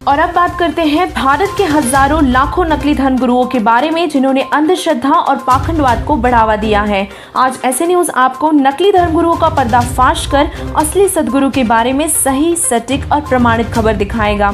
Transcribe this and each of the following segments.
और अब बात करते हैं भारत के हजारों लाखों नकली धर्मगुरुओं के बारे में जिन्होंने अंधश्रद्धा और पाखंडवाद को बढ़ावा दिया है। आज ऐसे न्यूज आपको नकली धर्मगुरुओं का पर्दाफाश कर असली सदगुरु के बारे में सही, सटीक और प्रमाणित खबर दिखाएगा।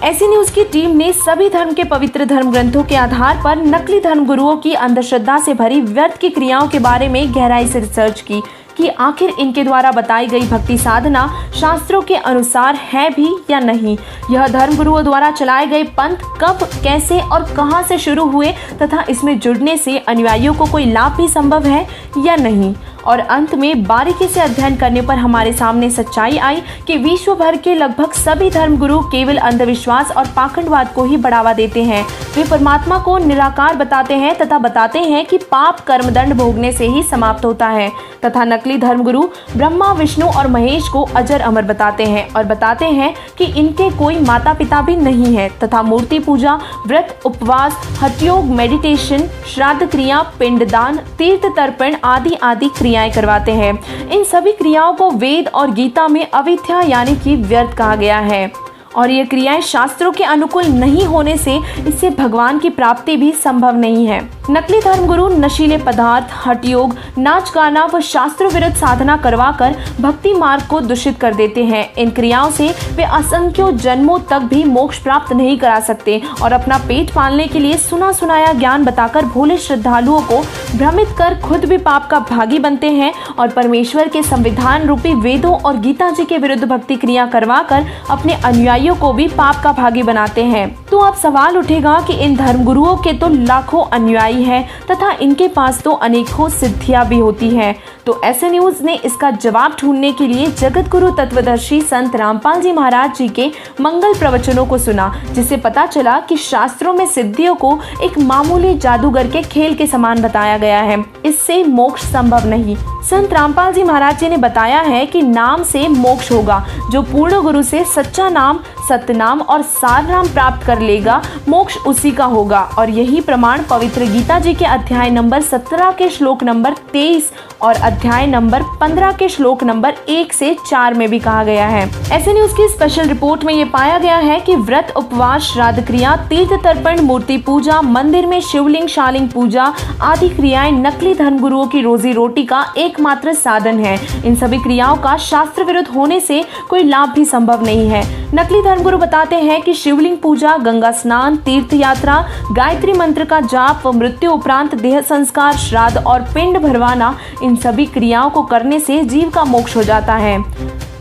ऐसी न्यूज की टीम ने सभी धर्म के पवित्र धर्म ग्रंथों के आधार पर नकली धर्मगुरुओं की अंधश्रद्धा से भरी व्यर्थ की क्रियाओं के बारे में गहराई से रिसर्च की कि आखिर इनके द्वारा बताई गई भक्ति साधना शास्त्रों के अनुसार है भी या नहीं। यह धर्मगुरुओं द्वारा चलाए गए पंथ कब, कैसे और कहां से शुरू हुए तथा इसमें जुड़ने से अनुयायियों को कोई लाभ भी संभव है या नहीं। और अंत में बारीकी से अध्ययन करने पर हमारे सामने सच्चाई आई कि विश्व भर के लगभग सभी धर्मगुरु केवल अंधविश्वास और पाखंडवाद को ही बढ़ावा देते हैं। वे परमात्मा को निराकार बताते हैं तथा बताते हैं कि पाप कर्मदंड भोगने से ही समाप्त होता है तथा नकली धर्मगुरु ब्रह्मा, विष्णु और महेश को अजर अमर बताते हैं और बताते हैं कि इनके कोई माता पिता भी नहीं है तथा मूर्ति पूजा, व्रत, उपवास, हठयोग, मेडिटेशन, श्राद्ध क्रिया, पिंडदान, तीर्थ तर्पण आदि आदि क्रियाएं करवाते हैं। इन सभी क्रियाओं को वेद और गीता में अविद्या यानी कि व्यर्थ कहा गया है और ये क्रियाएं शास्त्रों के अनुकूल नहीं होने से इससे भगवान की प्राप्ति भी संभव नहीं है। नकली धर्मगुरु नशीले पदार्थ, हठयोग, नाच गाना व शास्त्र विरुद्ध साधना करवाकर भक्ति मार्ग को दूषित कर देते हैं। इन क्रियाओं से वे असंख्यों जन्मों तक भी मोक्ष प्राप्त नहीं करा सकते और अपना पेट पालने के लिए सुना सुनाया ज्ञान बताकर भोले श्रद्धालुओं को भ्रमित कर खुद भी पाप का भागी बनते हैं और परमेश्वर के संविधान रूपी वेदों और गीता जी के विरुद्ध भक्ति क्रिया करवाकर अपने अनुयायियों को भी पाप का भागी बनाते हैं। तो अब सवाल उठेगा कि इन धर्मगुरुओं के तो लाखों अनुयायी हैं तथा इनके पास तो अनेकों सिद्धियां भी होती हैं। तो ऐसे न्यूज ने इसका जवाब ढूंढने के लिए जगत गुरु तत्वदर्शी संत रामपाल जी महाराज जी के मंगल प्रवचनों को सुना, जिससे पता चला कि शास्त्रों में सिद्धियों को एक मामूली जादूगर के खेल के समान बताया गया है। इससे मोक्ष संभव नहीं। संत रामपाल जी महाराज जी ने बताया है कि नाम से मोक्ष होगा। जो पूर्ण गुरु से सच्चा नाम, सतनाम और सार नाम प्राप्त कर लेगा, मोक्ष उसी का होगा। और यही प्रमाण पवित्र गीता जी के अध्याय नंबर 17 के श्लोक नंबर 23 और अध्याय नंबर 15 के श्लोक नंबर 1 से 4 में भी कहा गया है। ऐसे न्यूज की स्पेशल रिपोर्ट में ये पाया गया है कि व्रत, उपवास, श्राद्ध क्रिया, तीर्थ तर्पण, मूर्ति पूजा, मंदिर में शिवलिंग, शालिंग पूजा आदि क्रियाएं नकली धर्मगुरुओं की रोजी रोटी का एकमात्र साधन है। इन सभी क्रियाओं का शास्त्र विरुद्ध होने से कोई लाभ भी संभव नहीं है। नकली धर्मगुरु बताते हैं कि शिवलिंग पूजा, गंगा स्नान, तीर्थ यात्रा, गायत्री मंत्र का जाप व मृत्यु उपरांत देह संस्कार, श्राद्ध और पिंड भरवाना, इन सभी क्रियाओं को करने से जीव का मोक्ष हो जाता है।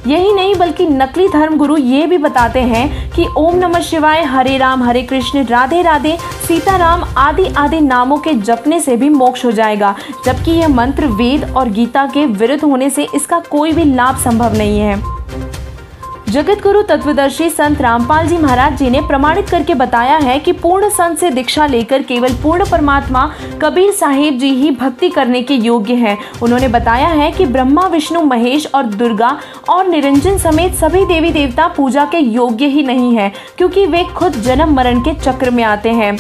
यही नहीं बल्कि नकली धर्मगुरु ये भी बताते हैं कि ओम नमः शिवाय, हरे राम, हरे कृष्ण, राधे राधे, सीताराम आदि आदि नामों के जपने से भी मोक्ष हो जाएगा, जबकि यह मंत्र वेद और गीता के विरुद्ध होने से इसका कोई भी लाभ संभव नहीं है। जगत गुरु तत्वदर्शी संत रामपाल जी महाराज जी ने प्रमाणित करके बताया है कि पूर्ण संत से दीक्षा लेकर केवल पूर्ण परमात्मा कबीर साहिब जी ही भक्ति करने के योग्य हैं। उन्होंने बताया है कि ब्रह्मा, विष्णु, महेश और दुर्गा और निरंजन समेत सभी देवी देवता पूजा के योग्य ही नहीं है, क्योंकि वे खुद जन्म मरण के चक्र में आते हैं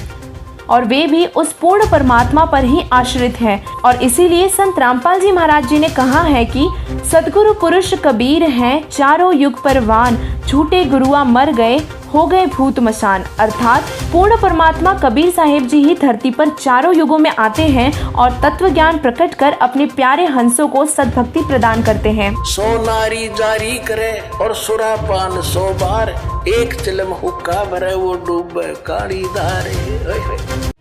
और वे भी उस पूर्ण परमात्मा पर ही आश्रित हैं। और इसीलिए संत रामपाल जी महाराज जी ने कहा है कि सदगुरु पुरुष कबीर हैं चारों युग परवान, झूठे गुरुआ मर गए, हो गए भूत मसान। अर्थात पूर्ण परमात्मा कबीर साहिब जी ही धरती पर चारों युगों में आते हैं और तत्व ज्ञान प्रकट कर अपने प्यारे हंसों को सद्भक्ति प्रदान करते हैं। 100 नारी जारी करे और सुरापान 100 बार, एक चिलम हुक्का भरे वो डूबे काली धारे।